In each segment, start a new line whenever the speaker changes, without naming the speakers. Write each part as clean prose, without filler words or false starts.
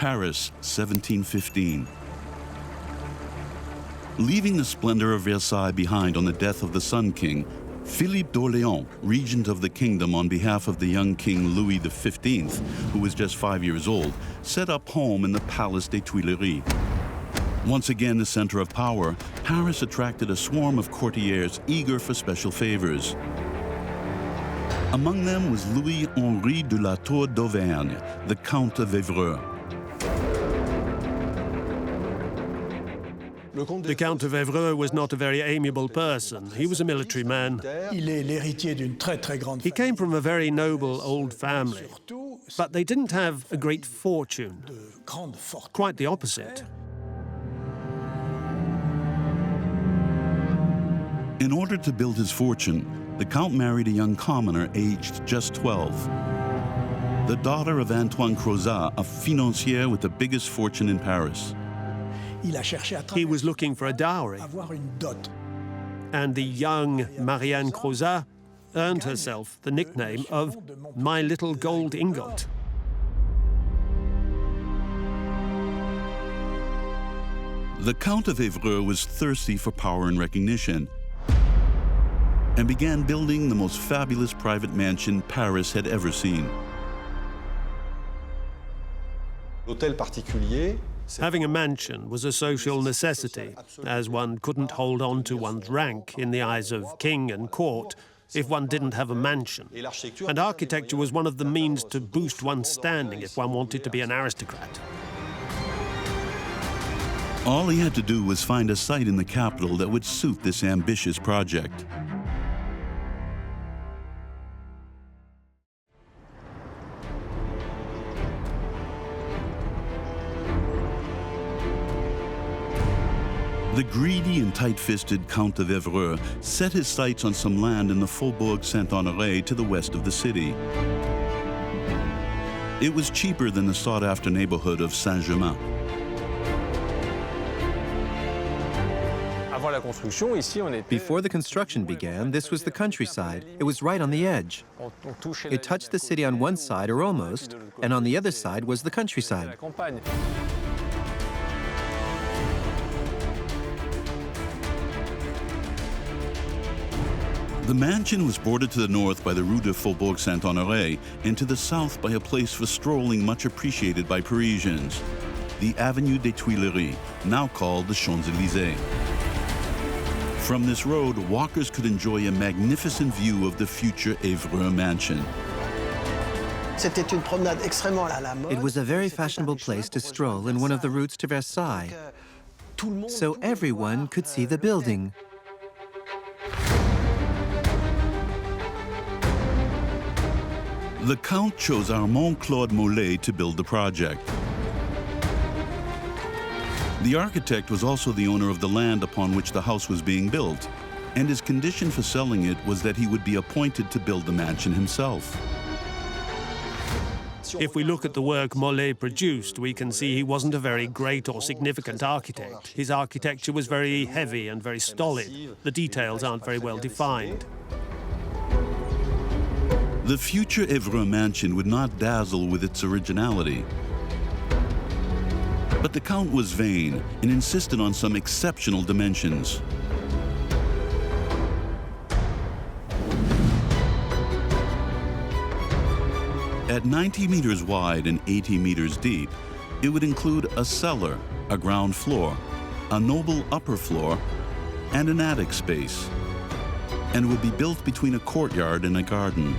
Paris, 1715. Leaving the splendor of Versailles behind on the death of the Sun King, Philippe d'Orléans, regent of the kingdom on behalf of the young King Louis XV, who was just 5 years old, set up home in the Palace des Tuileries. Once again the center of power, Paris attracted a swarm of courtiers eager for special favors. Among them was Louis-Henri de la Tour d'Auvergne, the Count of Évreux.
The Count of Évreux was not a very amiable person. He was a military man. He came from a very noble old family, but they didn't have a great fortune. Quite the opposite.
In order to build his fortune, the Count married a young commoner aged just 12. The daughter of Antoine Crozat, a financier with the biggest fortune in Paris.
He was looking for a dowry, and the young Marianne Crozat earned herself the nickname of My Little Gold Ingot.
The Count of Évreux was thirsty for power and recognition, and began building the most fabulous private mansion Paris had ever seen.
Having a mansion was a social necessity, as one couldn't hold on to one's rank in the eyes of king and court if one didn't have a mansion. And architecture was one of the means to boost one's standing if one wanted to be an aristocrat.
All he had to do was find a site in the capital that would suit this ambitious project. The greedy and tight-fisted Count of Évreux set his sights on some land in the Faubourg Saint-Honoré to the west of the city. It was cheaper than the sought-after neighborhood of Saint-Germain.
Before the construction began, this was the countryside. It was right on the edge. It touched the city on one side, or almost, and on the other side was the countryside.
The mansion was bordered to the north by the Rue de Faubourg Saint-Honoré and to the south by a place for strolling much appreciated by Parisians, the Avenue des Tuileries, now called the Champs-Élysées. From this road, walkers could enjoy a magnificent view of the future Évreux mansion.
It was a very fashionable place to stroll in one of the routes to Versailles, so everyone could see the building.
The Count chose Armand Claude Molé to build the project. The architect was also the owner of the land upon which the house was being built, and his condition for selling it was that he would be appointed to build the mansion himself.
If we look at the work Molé produced, we can see he wasn't a very great or significant architect. His architecture was very heavy and very stolid. The details aren't very well defined.
The future Évreux mansion would not dazzle with its originality. But the Count was vain and insisted on some exceptional dimensions. At 90 meters wide and 80 meters deep, it would include a cellar, a ground floor, a noble upper floor, and an attic space, and would be built between a courtyard and a garden.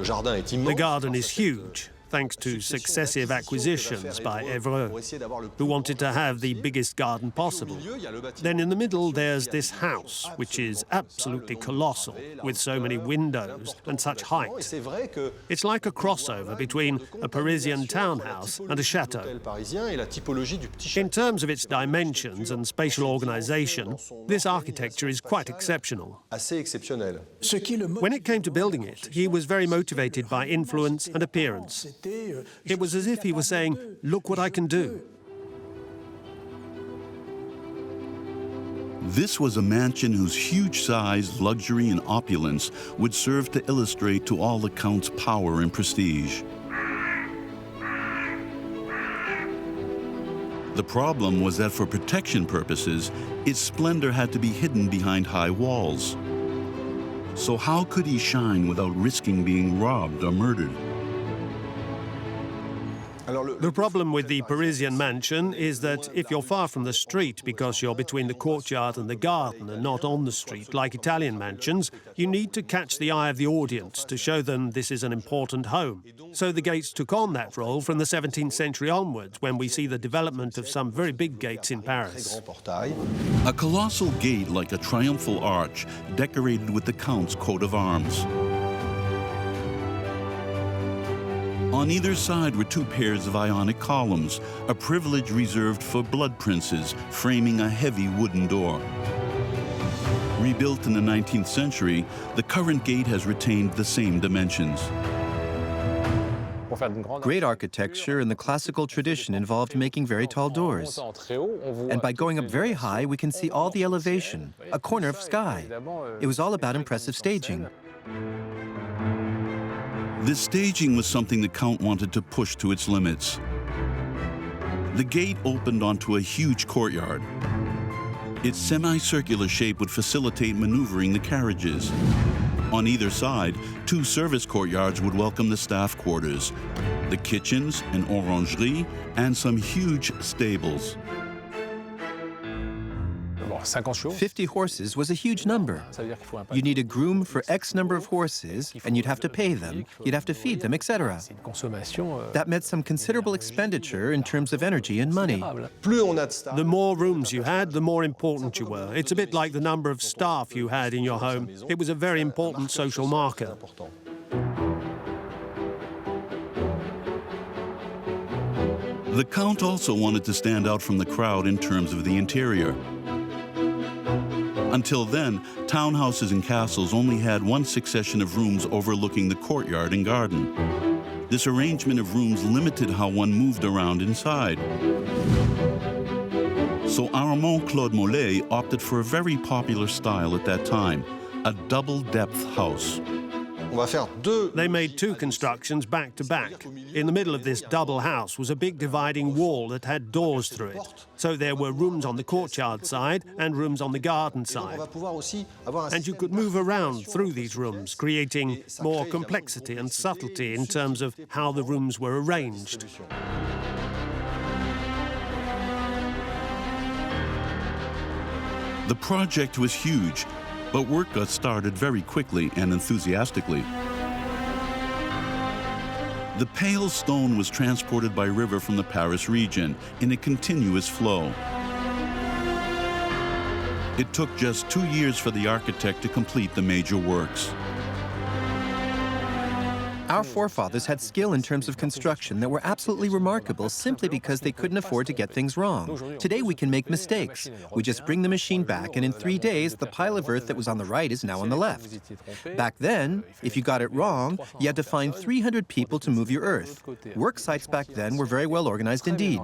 The garden is huge, thanks to successive acquisitions by Évreux, who wanted to have the biggest garden possible. Then in the middle, there's this house, which is absolutely colossal, with so many windows and such height. It's like a crossover between a Parisian townhouse and a chateau. In terms of its dimensions and spatial organization, this architecture is quite exceptional. When it came to building it, he was very motivated by influence and appearance. It was as if he was saying, "Look what I can do."
This was a mansion whose huge size, luxury, and opulence would serve to illustrate to all the Count's power and prestige. The problem was that for protection purposes, its splendor had to be hidden behind high walls. So how could he shine without risking being robbed or murdered?
The problem with the Parisian mansion is that if you're far from the street because you're between the courtyard and the garden and not on the street like Italian mansions, you need to catch the eye of the audience to show them this is an important home. So the gates took on that role from the 17th century onwards, when we see the development of some very big gates in Paris.
A colossal gate like a triumphal arch decorated with the Count's coat of arms. On either side were two pairs of Ionic columns, a privilege reserved for blood princes, framing a heavy wooden door. Rebuilt in the 19th century, the current gate has retained the same dimensions.
Great architecture in the classical tradition involved making very tall doors. And by going up very high, we can see all the elevation, a corner of sky. It was all about impressive staging.
This staging was something the Count wanted to push to its limits. The gate opened onto a huge courtyard. Its semicircular shape would facilitate maneuvering the carriages. On either side, two service courtyards would welcome the staff quarters, the kitchens, an orangerie, and some huge stables.
50 horses was a huge number. You need a groom for X number of horses, and you'd have to pay them, you'd have to feed them, etc. That meant some considerable expenditure in terms of energy and money.
The more rooms you had, the more important you were. It's a bit like the number of staff you had in your home. It was a very important social marker.
The Count also wanted to stand out from the crowd in terms of the interior. Until then, townhouses and castles only had one succession of rooms overlooking the courtyard and garden. This arrangement of rooms limited how one moved around inside. So Armand Claude Mollet opted for a very popular style at that time, a double-depth house.
They made two constructions back to back. In the middle of this double house was a big dividing wall that had doors through it. So there were rooms on the courtyard side and rooms on the garden side. And you could move around through these rooms, creating more complexity and subtlety in terms of how the rooms were arranged.
The project was huge, but work got started very quickly and enthusiastically. The pale stone was transported by river from the Paris region in a continuous flow. It took just 2 years for the architect to complete the major works.
Our forefathers had skill in terms of construction that were absolutely remarkable simply because they couldn't afford to get things wrong. Today we can make mistakes. We just bring the machine back, and in 3 days, the pile of earth that was on the right is now on the left. Back then, if you got it wrong, you had to find 300 people to move your earth. Work sites back then were very well organized indeed.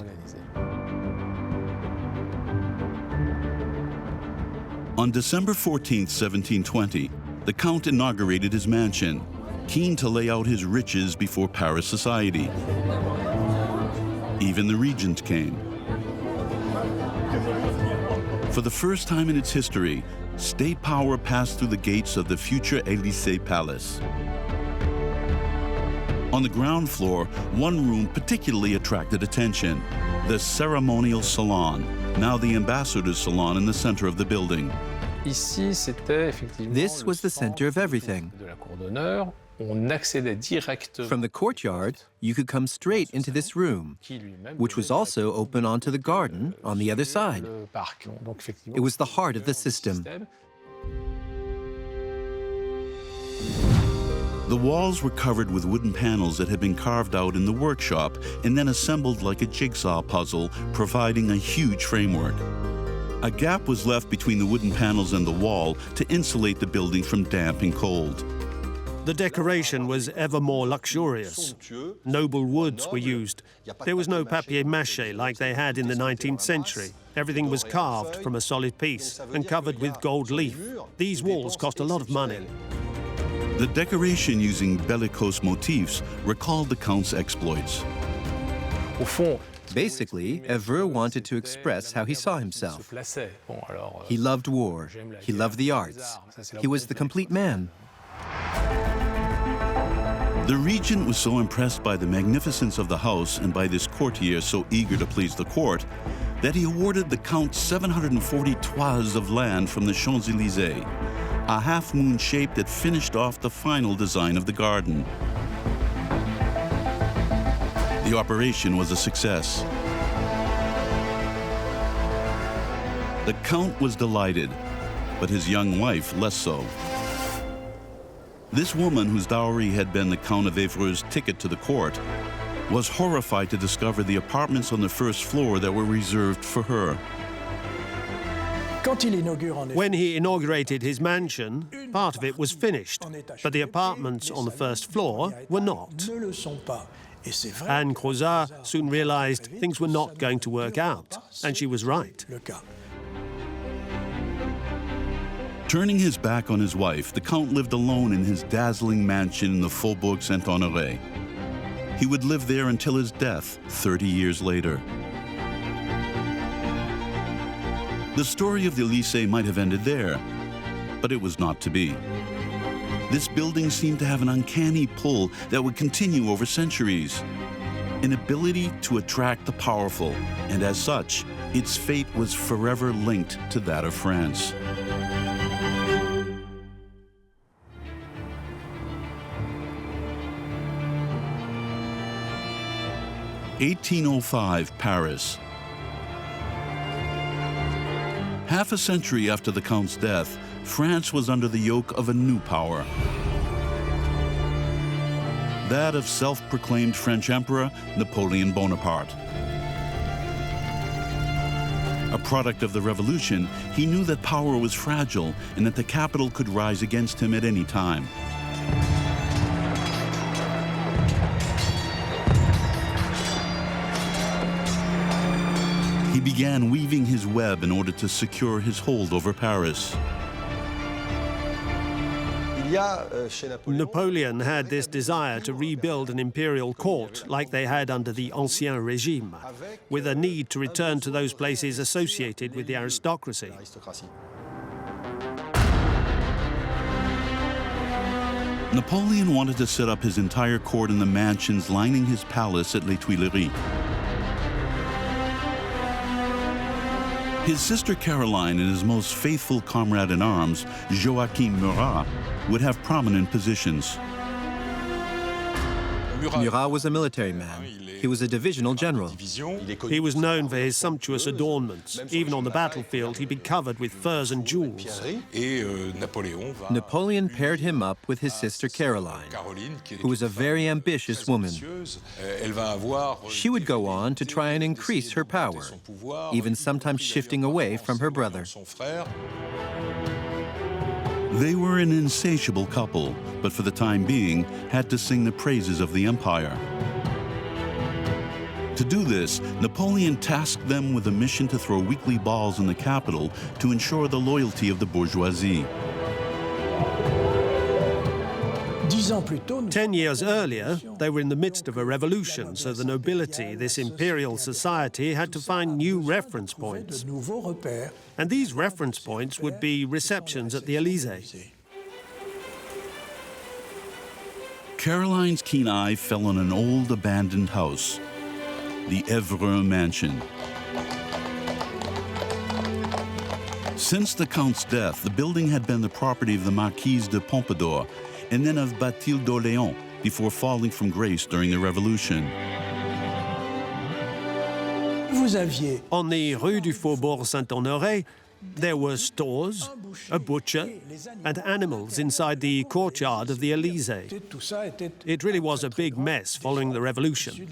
On December 14, 1720, the Count inaugurated his mansion, keen to lay out his riches before Paris society. Even the regent came. For the first time in its history, state power passed through the gates of the future Élysée Palace. On the ground floor, one room particularly attracted attention, the ceremonial salon, now the ambassador's salon in the center of the building.
This was the center of everything. From the courtyard, you could come straight into this room, which was also open onto the garden on the other side. It was the heart of the system.
The walls were covered with wooden panels that had been carved out in the workshop and then assembled like a jigsaw puzzle, providing a huge framework. A gap was left between the wooden panels and the wall to insulate the building from damp and cold.
The decoration was ever more luxurious. Noble woods were used. There was no papier-mâché like they had in the 19th century. Everything was carved from a solid piece and covered with gold leaf. These walls cost a lot of money.
The decoration using bellicose motifs recalled the Count's exploits.
Basically, Évreux wanted to express how he saw himself. He loved war. He loved the arts. He was the complete man.
The regent was so impressed by the magnificence of the house and by this courtier so eager to please the court that he awarded the count 740 toises of land from the Champs-Élysées, a half-moon shape that finished off the final design of the garden. The operation was a success. The count was delighted, but his young wife less so. This woman, whose dowry had been the Count of Évreux's ticket to the court, was horrified to discover the apartments on the first floor that were reserved for her.
When he inaugurated his mansion, part of it was finished, but the apartments on the first floor were not. Anne Crozat soon realized things were not going to work out, and she was right.
Turning his back on his wife, the Count lived alone in his dazzling mansion in the Faubourg Saint-Honoré. He would live there until his death 30 years later. The story of the Elysée might have ended there, but it was not to be. This building seemed to have an uncanny pull that would continue over centuries, an ability to attract the powerful, and as such, its fate was forever linked to that of France. 1805, Paris. Half a century after the Count's death, France was under the yoke of a new power. That of self-proclaimed French Emperor Napoleon Bonaparte. A product of the revolution, he knew that power was fragile and that the capital could rise against him at any time. He began weaving his web in order to secure his hold over Paris.
Napoleon had this desire to rebuild an imperial court like they had under the Ancien Régime, with a need to return to those places associated with the aristocracy.
Napoleon wanted to set up his entire court in the mansions lining his palace at Les Tuileries. His sister Caroline and his most faithful comrade-in-arms, Joachim Murat, would have prominent positions.
Murat was a military man. He was a divisional general.
He was known for his sumptuous adornments. Even on the battlefield, he'd be covered with furs and jewels.
Napoleon paired him up with his sister Caroline, who was a very ambitious woman. She would go on to try and increase her power, even sometimes shifting away from her brother.
They were an insatiable couple, but for the time being, had to sing the praises of the empire. To do this, Napoleon tasked them with a mission to throw weekly balls in the capital to ensure the loyalty of the bourgeoisie.
10 years earlier, they were in the midst of a revolution, so the nobility, this imperial society, had to find new reference points. And these reference points would be receptions at the Elysée.
Caroline's keen eye fell on an old abandoned house, the Évreux mansion. Since the Count's death, the building had been the property of the Marquise de Pompadour and then of Bathilde d'Orléans before falling from grace during the Revolution.
On the Rue du Faubourg Saint-Honoré, there were stores, a butcher, and animals inside the courtyard of the Elysée. It really was a big mess following the revolution.